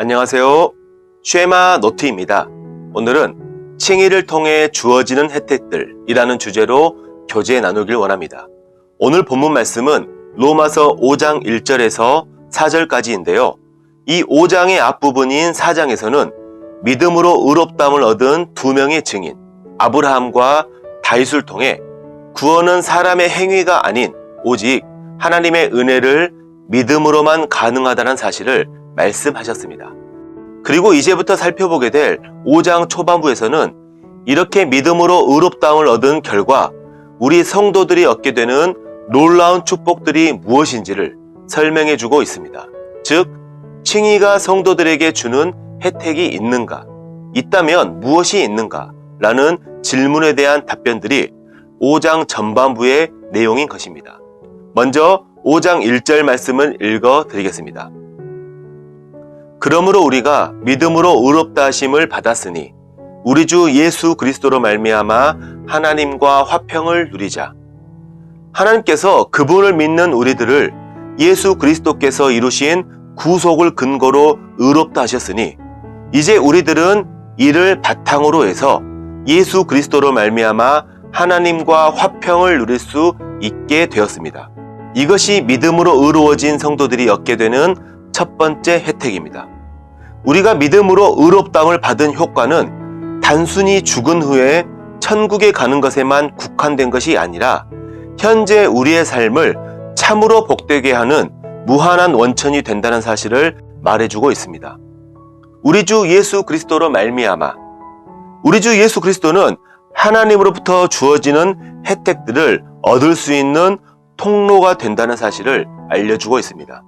안녕하세요. 쉐마 노트입니다. 오늘은 칭의를 통해 주어지는 혜택들이라는 주제로 교제 나누길 원합니다. 오늘 본문 말씀은 로마서 5장 1절에서 4절까지인데요. 이 5장의 앞부분인 4장에서는 믿음으로 의롭다함을 얻은 두 명의 증인 아브라함과 다윗을 통해 구원은 사람의 행위가 아닌 오직 하나님의 은혜를 믿음으로만 가능하다는 사실을 말씀하셨습니다. 그리고 이제부터 살펴보게 될 5장 초반부에서는 이렇게 믿음으로 의롭다함을 얻은 결과 우리 성도들이 얻게 되는 놀라운 축복들이 무엇인지를 설명해 주고 있습니다. 즉, 칭의가 성도들에게 주는 혜택이 있는가? 있다면 무엇이 있는가? 라는 질문에 대한 답변들이 5장 전반부의 내용인 것입니다. 먼저 5장 1절 말씀을 읽어 드리겠습니다. 그러므로 우리가 믿음으로 의롭다 하심을 받았으니 우리 주 예수 그리스도로 말미암아 하나님과 화평을 누리자. 하나님께서 그분을 믿는 우리들을 예수 그리스도께서 이루신 구속을 근거로 의롭다 하셨으니 이제 우리들은 이를 바탕으로 해서 예수 그리스도로 말미암아 하나님과 화평을 누릴 수 있게 되었습니다. 이것이 믿음으로 의로워진 성도들이 얻게 되는 첫 번째 혜택입니다. 우리가 믿음으로 의롭다함을 받은 효과는 단순히 죽은 후에 천국에 가는 것에만 국한된 것이 아니라 현재 우리의 삶을 참으로 복되게 하는 무한한 원천이 된다는 사실을 말해주고 있습니다. 우리 주 예수 그리스도로 말미암아 우리 주 예수 그리스도는 하나님으로부터 주어지는 혜택들을 얻을 수 있는 통로가 된다는 사실을 알려주고 있습니다.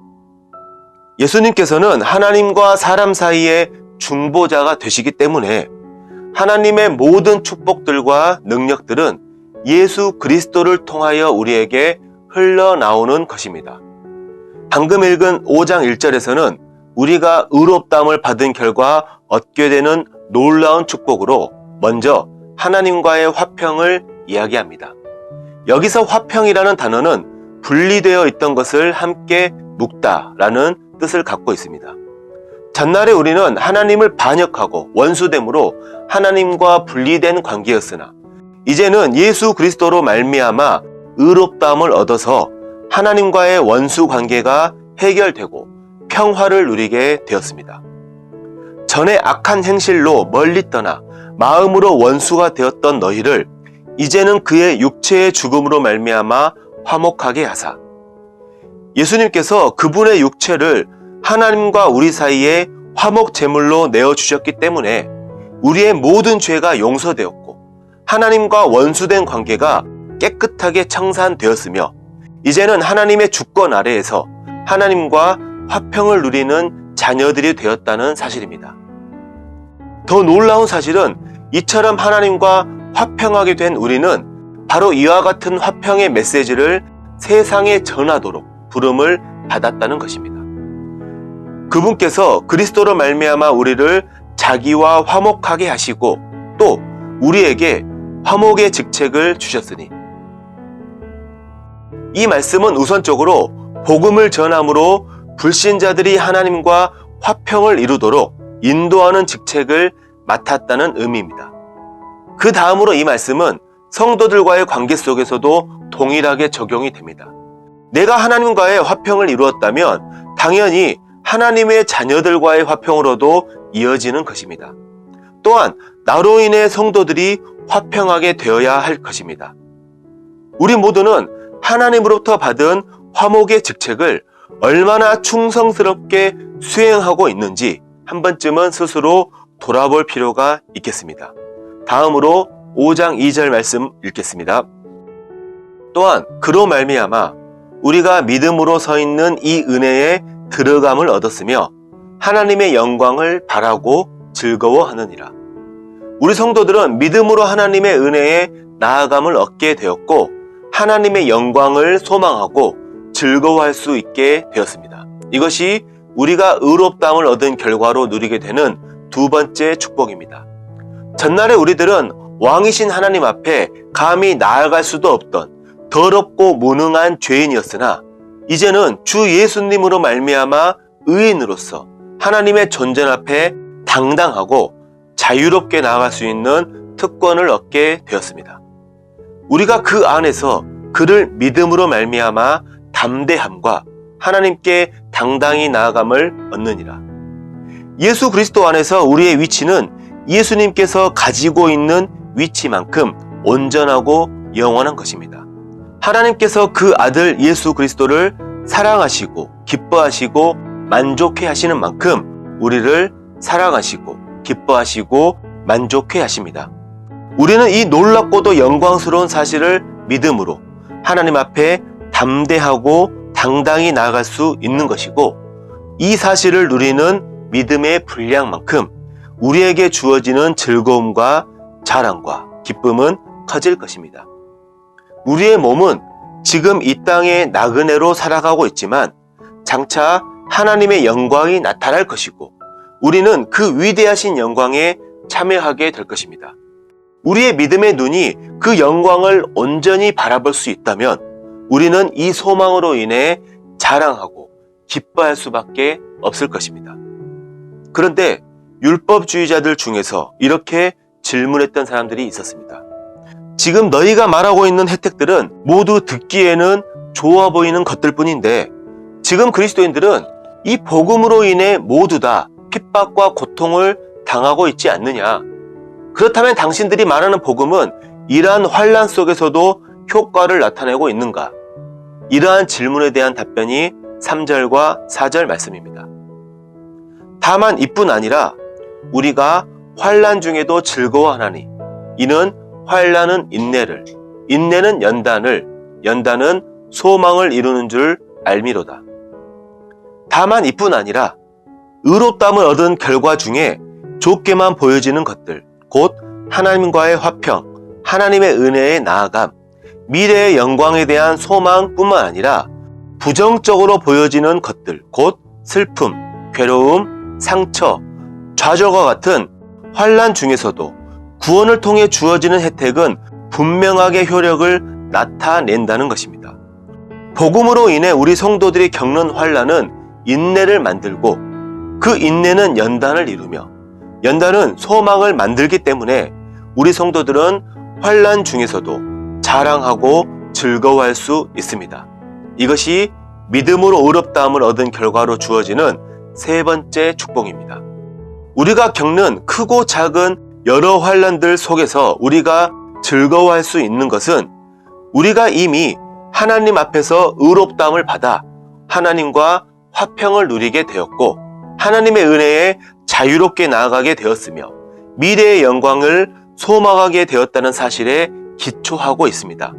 예수님께서는 하나님과 사람 사이의 중보자가 되시기 때문에 하나님의 모든 축복들과 능력들은 예수 그리스도를 통하여 우리에게 흘러나오는 것입니다. 방금 읽은 5장 1절에서는 우리가 의롭다함을 받은 결과 얻게 되는 놀라운 축복으로 먼저 하나님과의 화평을 이야기합니다. 여기서 화평이라는 단어는 분리되어 있던 것을 함께 묶다라는 뜻을 갖고 있습니다. 전날에 우리는 하나님을 반역하고 원수됨으로 하나님과 분리된 관계였으나 이제는 예수 그리스도로 말미암아 의롭다함을 얻어서 하나님과의 원수 관계가 해결되고 평화를 누리게 되었습니다. 전에 악한 행실로 멀리 떠나 마음으로 원수가 되었던 너희를 이제는 그의 육체의 죽음으로 말미암아 화목하게 하사 예수님께서 그분의 육체를 하나님과 우리 사이에 화목 제물로 내어주셨기 때문에 우리의 모든 죄가 용서되었고 하나님과 원수된 관계가 깨끗하게 청산되었으며 이제는 하나님의 주권 아래에서 하나님과 화평을 누리는 자녀들이 되었다는 사실입니다. 더 놀라운 사실은 이처럼 하나님과 화평하게 된 우리는 바로 이와 같은 화평의 메시지를 세상에 전하도록 부름을 받았다는 것입니다. 그분께서 그리스도로 말미암아 우리를 자기와 화목하게 하시고 또 우리에게 화목의 직책을 주셨으니 이 말씀은 우선적으로 복음을 전함으로 불신자들이 하나님과 화평을 이루도록 인도하는 직책을 맡았다는 의미입니다. 그 다음으로 이 말씀은 성도들과의 관계 속에서도 동일하게 적용이 됩니다. 내가 하나님과의 화평을 이루었다면 당연히 하나님의 자녀들과의 화평으로도 이어지는 것입니다. 또한 나로 인해 성도들이 화평하게 되어야 할 것입니다. 우리 모두는 하나님으로부터 받은 화목의 직책을 얼마나 충성스럽게 수행하고 있는지 한 번쯤은 스스로 돌아볼 필요가 있겠습니다. 다음으로 5장 2절 말씀 읽겠습니다. 또한 그로 말미암아 우리가 믿음으로 서 있는 이 은혜에 들어감을 얻었으며 하나님의 영광을 바라고 즐거워하느니라. 우리 성도들은 믿음으로 하나님의 은혜에 나아감을 얻게 되었고 하나님의 영광을 소망하고 즐거워할 수 있게 되었습니다. 이것이 우리가 의롭다함을 얻은 결과로 누리게 되는 두 번째 축복입니다. 전날에 우리들은 왕이신 하나님 앞에 감히 나아갈 수도 없던 더럽고 무능한 죄인이었으나 이제는 주 예수님으로 말미암아 의인으로서 하나님의 존재 앞에 당당하고 자유롭게 나아갈 수 있는 특권을 얻게 되었습니다. 우리가 그 안에서 그를 믿음으로 말미암아 담대함과 하나님께 당당히 나아감을 얻느니라. 예수 그리스도 안에서 우리의 위치는 예수님께서 가지고 있는 위치만큼 온전하고 영원한 것입니다. 하나님께서 그 아들 예수 그리스도를 사랑하시고 기뻐하시고 만족해 하시는 만큼 우리를 사랑하시고 기뻐하시고 만족해 하십니다. 우리는 이 놀랍고도 영광스러운 사실을 믿음으로 하나님 앞에 담대하고 당당히 나아갈 수 있는 것이고, 이 사실을 누리는 믿음의 분량만큼 우리에게 주어지는 즐거움과 자랑과 기쁨은 커질 것입니다. 우리의 몸은 지금 이 땅의 나그네로 살아가고 있지만 장차 하나님의 영광이 나타날 것이고, 우리는 그 위대하신 영광에 참여하게 될 것입니다. 우리의 믿음의 눈이 그 영광을 온전히 바라볼 수 있다면 우리는 이 소망으로 인해 자랑하고 기뻐할 수밖에 없을 것입니다. 그런데 율법주의자들 중에서 이렇게 질문했던 사람들이 있었습니다. 지금 너희가 말하고 있는 혜택들은 모두 듣기에는 좋아 보이는 것들 뿐인데 지금 그리스도인들은 이 복음으로 인해 모두 다 핍박과 고통을 당하고 있지 않느냐? 그렇다면 당신들이 말하는 복음은 이러한 환난 속에서도 효과를 나타내고 있는가? 이러한 질문에 대한 답변이 3절과 4절 말씀입니다. 다만 이뿐 아니라 우리가 환난 중에도 즐거워하나니 이는 환난은 인내를, 인내는 연단을, 연단은 소망을 이루는 줄 알미로다. 다만 이뿐 아니라 의롭다함을 얻은 결과 중에 좋게만 보여지는 것들, 곧 하나님과의 화평, 하나님의 은혜의 나아감, 미래의 영광에 대한 소망뿐만 아니라 부정적으로 보여지는 것들, 곧 슬픔, 괴로움, 상처, 좌절과 같은 환난 중에서도 구원을 통해 주어지는 혜택은 분명하게 효력을 나타낸다는 것입니다. 복음으로 인해 우리 성도들이 겪는 환난은 인내를 만들고 그 인내는 연단을 이루며 연단은 소망을 만들기 때문에 우리 성도들은 환난 중에서도 자랑하고 즐거워할 수 있습니다. 이것이 믿음으로 의롭다함을 얻은 결과로 주어지는 세 번째 축복입니다. 우리가 겪는 크고 작은 여러 환난들 속에서 우리가 즐거워할 수 있는 것은 우리가 이미 하나님 앞에서 의롭다함을 받아 하나님과 화평을 누리게 되었고 하나님의 은혜에 자유롭게 나아가게 되었으며 미래의 영광을 소망하게 되었다는 사실에 기초하고 있습니다.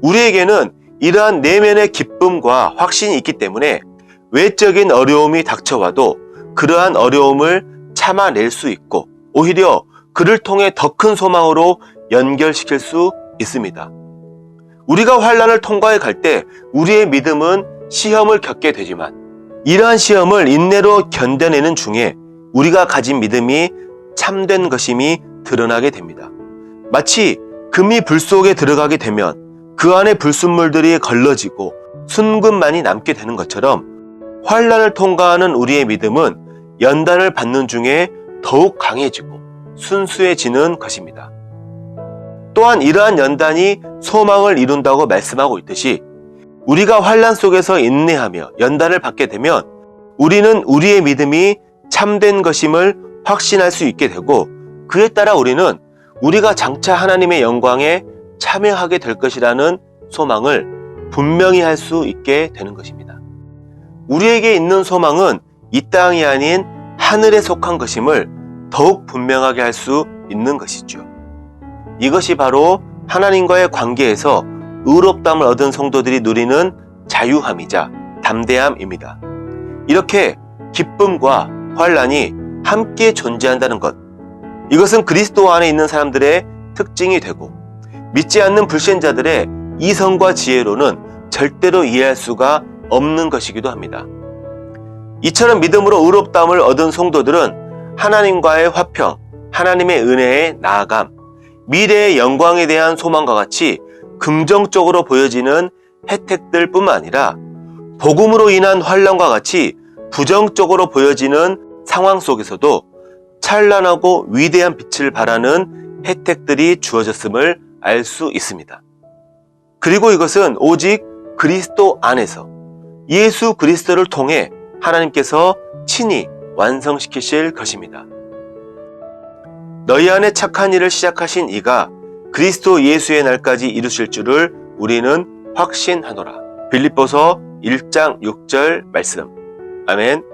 우리에게는 이러한 내면의 기쁨과 확신이 있기 때문에 외적인 어려움이 닥쳐와도 그러한 어려움을 참아낼 수 있고 오히려 그를 통해 더 큰 소망으로 연결시킬 수 있습니다. 우리가 환난을 통과해 갈 때 우리의 믿음은 시험을 겪게 되지만 이러한 시험을 인내로 견뎌내는 중에 우리가 가진 믿음이 참된 것임이 드러나게 됩니다. 마치 금이 불 속에 들어가게 되면 그 안에 불순물들이 걸러지고 순금만이 남게 되는 것처럼 환난을 통과하는 우리의 믿음은 연단을 받는 중에 더욱 강해지고 순수해지는 것입니다. 또한 이러한 연단이 소망을 이룬다고 말씀하고 있듯이 우리가 환난 속에서 인내하며 연단을 받게 되면 우리는 우리의 믿음이 참된 것임을 확신할 수 있게 되고 그에 따라 우리는 우리가 장차 하나님의 영광에 참여하게 될 것이라는 소망을 분명히 할 수 있게 되는 것입니다. 우리에게 있는 소망은 이 땅이 아닌 하늘에 속한 것임을 더욱 분명하게 할 수 있는 것이죠. 이것이 바로 하나님과의 관계에서 의롭다함을 얻은 성도들이 누리는 자유함이자 담대함입니다. 이렇게 기쁨과 환난이 함께 존재한다는 것, 이것은 그리스도 안에 있는 사람들의 특징이 되고 믿지 않는 불신자들의 이성과 지혜로는 절대로 이해할 수가 없는 것이기도 합니다. 이처럼 믿음으로 의롭다함을 얻은 성도들은 하나님과의 화평, 하나님의 은혜의 나아감, 미래의 영광에 대한 소망과 같이 긍정적으로 보여지는 혜택들 뿐만 아니라 복음으로 인한 환난과 같이 부정적으로 보여지는 상황 속에서도 찬란하고 위대한 빛을 발하는 혜택들이 주어졌음을 알 수 있습니다. 그리고 이것은 오직 그리스도 안에서 예수 그리스도를 통해 하나님께서 친히 완성시키실 것입니다. 너희 안에 착한 일을 시작하신 이가 그리스도 예수의 날까지 이루실 줄을 우리는 확신하노라. 빌립보서 1장 6절 말씀. 아멘.